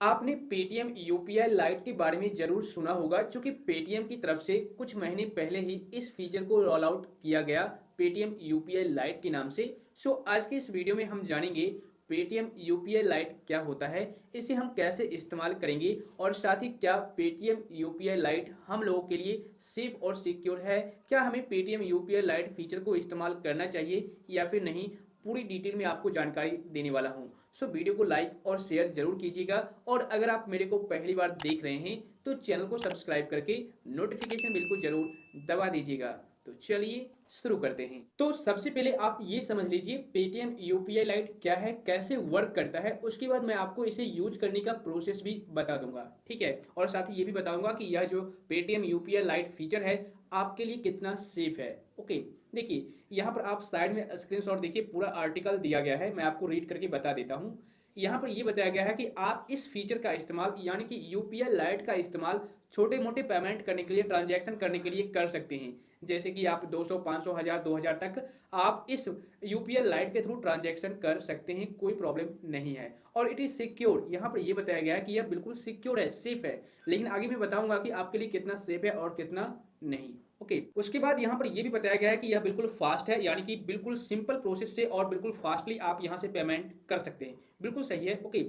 आपने Paytm UPI light के बारे में ज़रूर सुना होगा, चूँकि पेटीएम की तरफ से कुछ महीने पहले ही इस फीचर को रोल आउट किया गया, पेटीएम यूपीआई लाइट के नाम से। सो आज की इस वीडियो में हम जानेंगे पेटीएम यूपीआई लाइट क्या होता है, इसे हम कैसे इस्तेमाल करेंगे और साथ ही क्या पेटीएम यूपीआई लाइट हम लोगों के लिए सेफ और सिक्योर है, क्या हमें पेटीएम यूपीआई लाइट फीचर को इस्तेमाल करना चाहिए या फिर नहीं, पूरी डिटेल में आपको जानकारी देने वाला हूँ। सो वीडियो को लाइक और शेयर जरूर कीजिएगा और अगर आप मेरे को पहली बार देख रहे हैं तो चैनल को सब्सक्राइब करके नोटिफिकेशन बिल को जरूर दबा दीजिएगा। तो चलिए शुरू करते हैं। तो सबसे पहले आप ये समझ लीजिए पेटीएम यूपीआई लाइट क्या है, कैसे वर्क करता है, उसके बाद मैं आपको इसे यूज करने का प्रोसेस भी बता दूंगा, ठीक है। और साथ ही ये भी बताऊंगा कि यह जो पेटीएम यूपीआई लाइट फीचर है आपके लिए कितना सेफ है। ओके, देखिए यहाँ पर आप साइड में स्क्रीनशॉट देखिए, पूरा आर्टिकल दिया गया है, मैं आपको रीड करके बता देता हूँ। यहाँ पर यह बताया गया है कि आप इस फीचर का इस्तेमाल यानी कि यूपीआई लाइट का इस्तेमाल छोटे मोटे पेमेंट करने के लिए, ट्रांजैक्शन करने के लिए कर सकते हैं। जैसे कि आप 200, 500, 1000, 2000 तक आप इस यूपीआई लाइट के थ्रू ट्रांजैक्शन कर सकते हैं, कोई प्रॉब्लम नहीं है। और इट इज सिक्योर, यहाँ पर यह बताया गया है कि यह बिल्कुल सिक्योर है, सेफ है। लेकिन आगे मैं बताऊंगा कि आपके लिए कितना सेफ है और कितना नहीं। ओके, उसके बाद यहाँ पर यह भी बताया गया है कि यह बिल्कुल फास्ट है, यानी कि बिल्कुल सिंपल प्रोसेस से और बिल्कुल फास्टली आप यहाँ से पेमेंट कर सकते हैं, बिल्कुल सही है। ओके,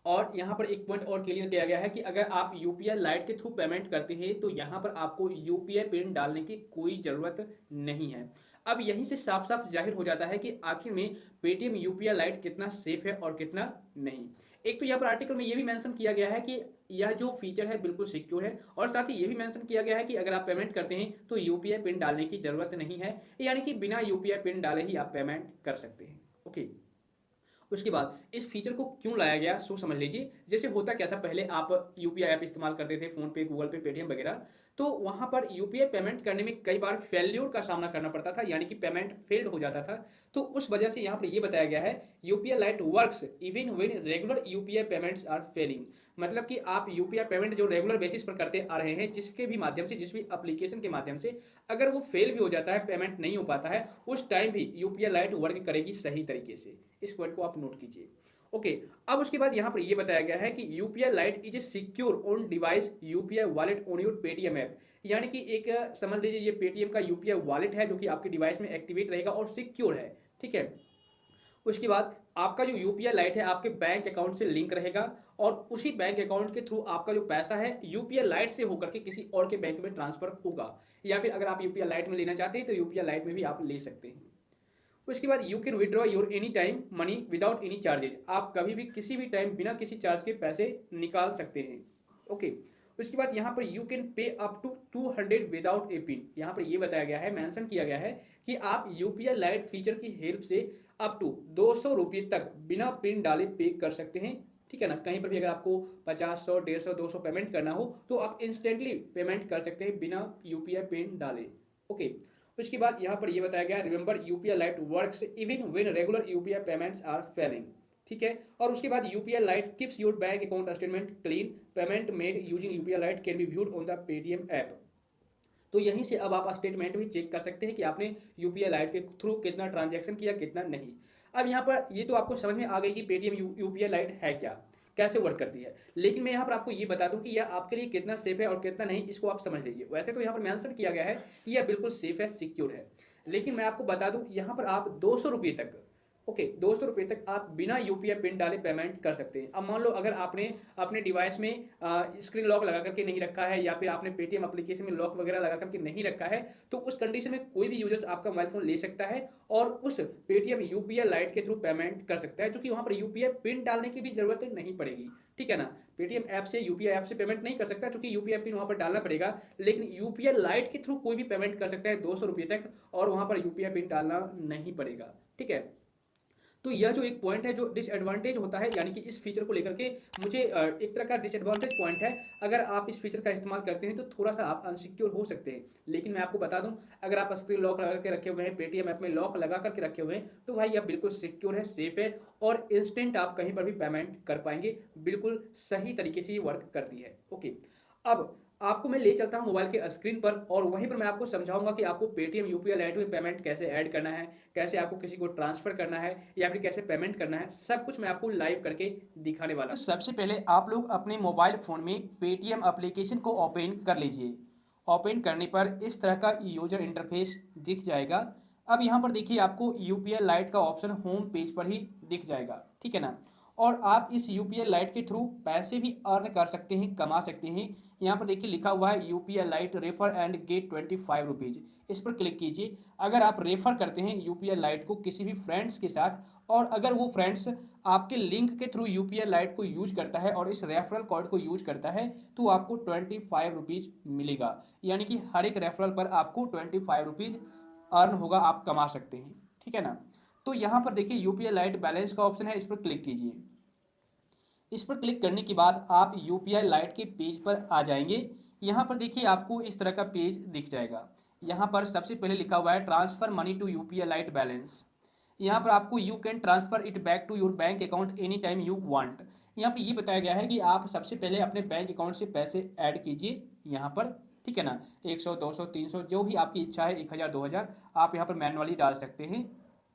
और यहाँ पर एक पॉइंट और क्लियर किया गया है कि अगर आप यूपीआई लाइट के थ्रू पेमेंट करते हैं तो यहाँ पर आपको यूपीआई पिन डालने की कोई ज़रूरत नहीं है। अब यहीं से साफ साफ जाहिर हो जाता है कि आखिर में पेटीएम यूपीआई लाइट कितना सेफ है और कितना नहीं। एक तो यहाँ पर आर्टिकल में ये भी मेंशन किया गया है कि यह जो फीचर है बिल्कुल सिक्योर है, और साथ ही ये भी मेंशन किया गया है कि अगर आप पेमेंट करते हैं तो यूपीआई पिन डालने की ज़रूरत नहीं है, यानी कि बिना यूपीआई पिन डाले ही आप पेमेंट कर सकते हैं। ओके, उसके बाद इस फीचर को क्यों लाया गया सो समझ लीजिए। जैसे होता क्या था, पहले आप यूपीआई ऐप इस्तेमाल करते थे, फोन पे, गूगल पे, पेटीएम वगैरह, तो वहां पर यूपीआई पेमेंट करने में कई बार फेल्योर का सामना करना पड़ता था, यानी कि पेमेंट फेल्ड हो जाता था। तो उस वजह से यहाँ पर यह बताया गया है UPI lite works even when regular UPI payments are failing. मतलब कि आप यूपीआई पेमेंट जो रेगुलर बेसिस पर करते आ रहे हैं, जिसके भी माध्यम से, जिस भी एप्लीकेशन के माध्यम से, अगर वो फेल भी हो जाता है, पेमेंट नहीं हो पाता है, उस टाइम भी यूपीआई लाइट वर्क करेगी सही तरीके से। इस पॉइंट को आप नोट कीजिए। ओके, अब उसके बाद यहाँ पर यह बताया गया है कि UPI light is a secure on device UPI wallet on your Paytm app. यानी कि एक समझ लीजिए ये पेटीएम का यूपीआई वॉलेट है जो कि आपके डिवाइस में एक्टिवेट रहेगा और सिक्योर है, ठीक है। उसके बाद आपका जो यूपीआई लाइट है आपके बैंक अकाउंट से लिंक रहेगा, और उसी बैंक अकाउंट के थ्रू आपका जो पैसा है यूपीआई लाइट से होकर के किसी और के बैंक में ट्रांसफर होगा, या फिर अगर आप यूपीआई लाइट में लेना चाहते हैं तो यूपीआई लाइट में भी आप ले सकते हैं। उसके बाद you can withdraw your any time money without any charges. आप कभी भी किसी भी टाइम बिना किसी चार्ज के पैसे निकाल सकते हैं। ओके, उसके बाद यहाँ पर you can pay up to 200 without a pin. यहाँ पर ये बताया गया है, मेंशन किया गया है कि आप यूपीआई लाइट फीचर की हेल्प से अप टू 200 रुपये तक बिना पिन डाले पे कर सकते हैं, ठीक है ना। कहीं पर भी अगर आपको 50, 100, 150, 200 पेमेंट करना हो तो आप इंस्टेंटली पेमेंट कर सकते हैं बिना यूपीआई पिन डाले। ओके, उसके बाद यहाँ पर यह बताया गया, remember UPI lite works even when regular UPI payments are failing, ठीक है। और उसके बाद UPI lite keeps your bank account statement clean, payment made using UPI lite can be viewed on the Paytm app. तो यहीं से अब आप स्टेटमेंट भी चेक कर सकते हैं कि आपने यूपीआई लाइट के थ्रू कितना ट्रांजैक्शन किया, कितना नहीं। अब यहाँ पर ये तो आपको समझ में आ गई कि पेटीएम यूपीआई लाइट है क्या, कैसे वर्क करती है। लेकिन मैं यहाँ पर आपको ये बता दूं कि यह आपके लिए कितना सेफ है और कितना नहीं, इसको आप समझ लीजिए। वैसे तो यहाँ पर मेंशन किया गया है कि यह बिल्कुल सेफ है, सिक्योर है, लेकिन मैं आपको बता दूं यहाँ पर आप 200 रुपये तक, ओके, 200 रुपये तक आप बिना यूपीआई पिन डाले पेमेंट कर सकते हैं। अब मान लो अगर आपने अपने डिवाइस में स्क्रीन लॉक लगा करके नहीं रखा है, या फिर आपने पेटीएम एप्लीकेशन में लॉक वगैरह लगा करके नहीं रखा है, तो उस कंडीशन में कोई भी यूजर्स आपका मोबाइल फोन ले सकता है और उस पेटीएम यूपीआई लाइट के थ्रू पेमेंट कर सकता है, जो कि वहां पर यूपीआई पिन डालने की भी जरूरत नहीं पड़ेगी, ठीक है ना। पेटीएम ऐप से, यूपीआई ऐप से पेमेंट नहीं कर सकता क्योंकि यूपीआई पिन वहां पर डालना पड़ेगा, लेकिन यूपीआई लाइट के थ्रू कोई भी पेमेंट कर सकता है 200 रुपये तक, और वहां पर यूपीआई पिन डालना नहीं पड़ेगा, ठीक है। तो यह जो एक पॉइंट है जो डिसएडवांटेज होता है, यानी कि इस फीचर को लेकर के मुझे एक तरह का डिसएडवांटेज पॉइंट है। अगर आप इस फीचर का इस्तेमाल करते हैं तो थोड़ा सा आप अनसिक्योर हो सकते हैं। लेकिन मैं आपको बता दूं, अगर आप स्क्रीन लॉक लगा के रखे हुए हैं, पेटीएम ऐप में लॉक लगा करके रखे हुए हैं, तो भाई यह बिल्कुल सिक्योर है, सेफ है, और इंस्टेंट आप कहीं पर भी पेमेंट कर पाएंगे, बिल्कुल सही तरीके से ये वर्क करती है। ओके, अब आपको मैं ले चलता हूँ मोबाइल के स्क्रीन पर और वहीं पर मैं आपको समझाऊंगा कि आपको पेटीएम यूपीआई लाइट में पेमेंट कैसे ऐड करना है, कैसे आपको किसी को ट्रांसफर करना है या फिर कैसे पेमेंट करना है, सब कुछ मैं आपको लाइव करके दिखाने वाला हूं। तो सबसे पहले आप लोग अपने मोबाइल फोन में पेटीएम एप्लीकेशन को ओपन कर लीजिए। ओपन करने पर इस तरह का यूजर इंटरफेस दिख जाएगा। अब यहाँ पर देखिए आपको यूपीआई लाइट का ऑप्शन होम पेज पर ही दिख जाएगा, ठीक है ना। और आप इस यूपीआई लाइट के थ्रू पैसे भी अर्न कर सकते हैं, कमा सकते हैं। यहाँ पर देखिए लिखा हुआ है UPI lite refer and get 25 rupees. इस पर क्लिक कीजिए। अगर आप रेफर करते हैं यूपीआई लाइट को किसी भी फ्रेंड्स के साथ और अगर वो फ्रेंड्स आपके लिंक के थ्रू यूपीआई लाइट को यूज करता है और इस रेफरल कोड को यूज करता है तो आपको 25 रुपीज़ मिलेगा। यानी कि हर एक रेफरल पर आपको 25 रुपीज़ अर्न होगा, आप कमा सकते हैं, ठीक है ना। तो यहाँ पर देखिए यूपीआई लाइट बैलेंस का ऑप्शन है, इस पर क्लिक कीजिए। इस पर क्लिक करने के बाद आप यूपीआई लाइट के पेज पर आ जाएंगे। यहाँ पर देखिए आपको इस तरह का पेज दिख जाएगा। यहाँ पर सबसे पहले लिखा हुआ है transfer money to UPI lite balance. यहाँ पर आपको you can transfer it back to your bank account any time you want. यहाँ पर ये बताया गया है कि आप सबसे पहले अपने बैंक अकाउंट से पैसे ऐड कीजिए यहाँ पर, ठीक है ना। 100, 200, 300 जो भी आपकी इच्छा है, 1000, 2000 आप यहाँ पर मैनुअली डाल सकते हैं,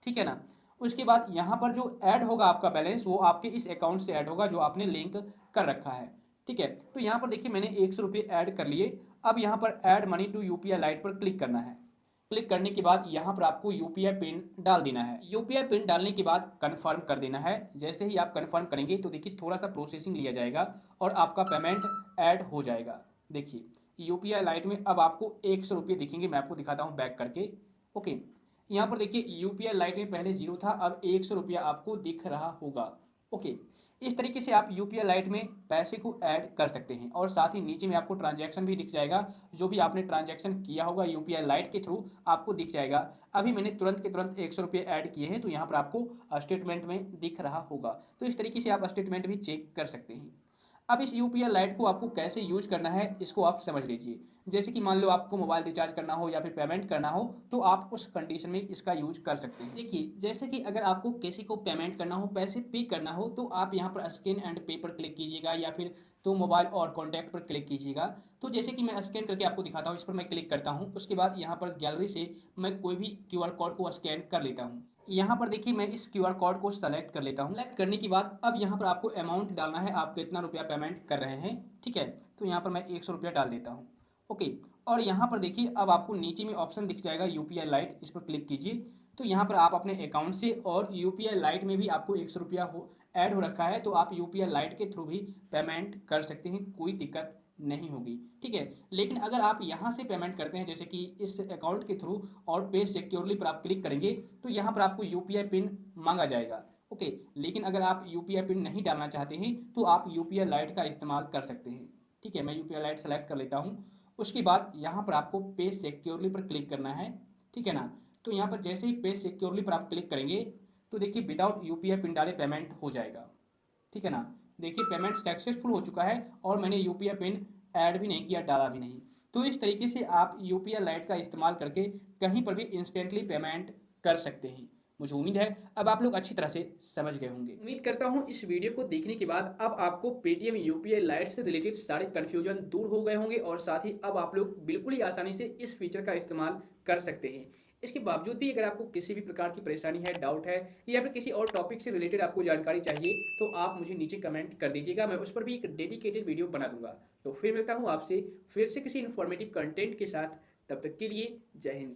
ठीक है ना। उसके बाद यहाँ पर जो ऐड होगा आपका बैलेंस वो आपके इस अकाउंट से ऐड होगा जो आपने लिंक कर रखा है, ठीक है। तो यहाँ पर देखिए मैंने 100 रुपये ऐड कर लिए। अब यहाँ पर add money to UPI lite पर क्लिक करना है। क्लिक करने के बाद यहाँ पर आपको यूपीआई पिन डाल देना है। यूपीआई पिन डालने के बाद कंफर्म कर देना है। जैसे ही आप कंफर्म करेंगे तो देखिए थोड़ा सा प्रोसेसिंग लिया जाएगा और आपका पेमेंट ऐड हो जाएगा। देखिए यूपीआई लाइट में अब आपको 100 रुपये दिखेंगे। मैं आपको दिखाता हूँ बैक करके। ओके, यहाँ पर देखिए यूपीआई लाइट में पहले 0 था, अब 100 रुपया आपको दिख रहा होगा। ओके, इस तरीके से आप यूपीआई लाइट में पैसे को ऐड कर सकते हैं और साथ ही नीचे में आपको ट्रांजैक्शन भी दिख जाएगा। जो भी आपने ट्रांजैक्शन किया होगा यूपीआई लाइट के थ्रू आपको दिख जाएगा। अभी मैंने तुरंत के तुरंत 100 रुपये ऐड किए हैं तो यहाँ पर आपको स्टेटमेंट में दिख रहा होगा। तो इस तरीके से आप स्टेटमेंट भी चेक कर सकते हैं। अब इस यूपीआई लाइट को आपको कैसे यूज करना है इसको आप समझ लीजिए। जैसे कि मान लो आपको मोबाइल रिचार्ज करना हो या फिर पेमेंट करना हो तो आप उस कंडीशन में इसका यूज कर सकते हैं। देखिए जैसे कि अगर आपको किसी को पेमेंट करना हो, पैसे पे करना हो तो आप यहाँ पर स्कैन एंड पे पर क्लिक कीजिएगा या फिर तो मोबाइल और कॉन्टैक्ट पर क्लिक कीजिएगा। तो जैसे कि मैं स्कैन करके आपको दिखाता हूँ, इस पर मैं क्लिक करता हूँ। उसके बाद यहाँ पर गैलरी से मैं कोई भी क्यूआर कोड को स्कैन कर लेता हूँ। यहाँ पर देखिए मैं इस क्यूआर कोड को सेलेक्ट कर लेता हूँ। सेलेक्ट करने के बाद अब यहाँ पर आपको अमाउंट डालना है, आप कितना रुपया पेमेंट कर रहे हैं, ठीक है। तो यहाँ पर मैं 100 रुपया डाल देता हूँ। ओके, और यहाँ पर देखिए अब आपको नीचे में ऑप्शन दिख जाएगा यूपीआई लाइट, इस पर क्लिक कीजिए। तो यहाँ पर आप अपने अकाउंट से और यूपीआई लाइट में भी आपको 100 रुपया हो ऐड हो रखा है तो आप यूपीआई लाइट के थ्रू भी पेमेंट कर सकते हैं, कोई दिक्कत नहीं होगी, ठीक है। लेकिन अगर आप यहाँ से पेमेंट करते हैं जैसे कि इस अकाउंट के थ्रू और पे सिक्योरली पर आप क्लिक करेंगे तो यहाँ पर आपको यूपीआई पिन मांगा जाएगा। ओके, लेकिन अगर आप यूपीआई पिन नहीं डालना चाहते हैं तो आप यूपीआई लाइट का इस्तेमाल कर सकते हैं, ठीक है। मैं यूपीआई लाइट सेलेक्ट कर लेता हूँ। उसके बाद यहाँ पर आपको पे सिक्योरली पर क्लिक करना है, ठीक है ना। तो यहाँ पर जैसे ही पे सिक्योरली पर आप क्लिक करेंगे तो देखिए विदाउट यूपीआई पिन डाले पेमेंट हो जाएगा, ठीक है ना। देखिए पेमेंट सक्सेसफुल हो चुका है और मैंने यूपीआई पिन ऐड भी नहीं किया, डाला भी नहीं। तो इस तरीके से आप यूपीआई लाइट का इस्तेमाल करके कहीं पर भी इंस्टेंटली पेमेंट कर सकते हैं। मुझे उम्मीद है अब आप लोग अच्छी तरह से समझ गए होंगे। उम्मीद करता हूं इस वीडियो को देखने के बाद अब आपको पेटीएम यूपीआई लाइट से रिलेटेड सारे कंफ्यूजन दूर हो गए होंगे और साथ ही अब आप लोग बिल्कुल ही आसानी से इस फीचर का इस्तेमाल कर सकते हैं। इसके बावजूद भी अगर आपको किसी भी प्रकार की परेशानी है, डाउट है या फिर किसी और टॉपिक से रिलेटेड आपको जानकारी चाहिए तो आप मुझे नीचे कमेंट कर दीजिएगा, मैं उस पर भी एक डेडिकेटेड वीडियो बना दूंगा। तो फिर मिलता हूँ आपसे फिर से किसी इन्फॉर्मेटिव कंटेंट के साथ, तब तक के लिए जय हिंद।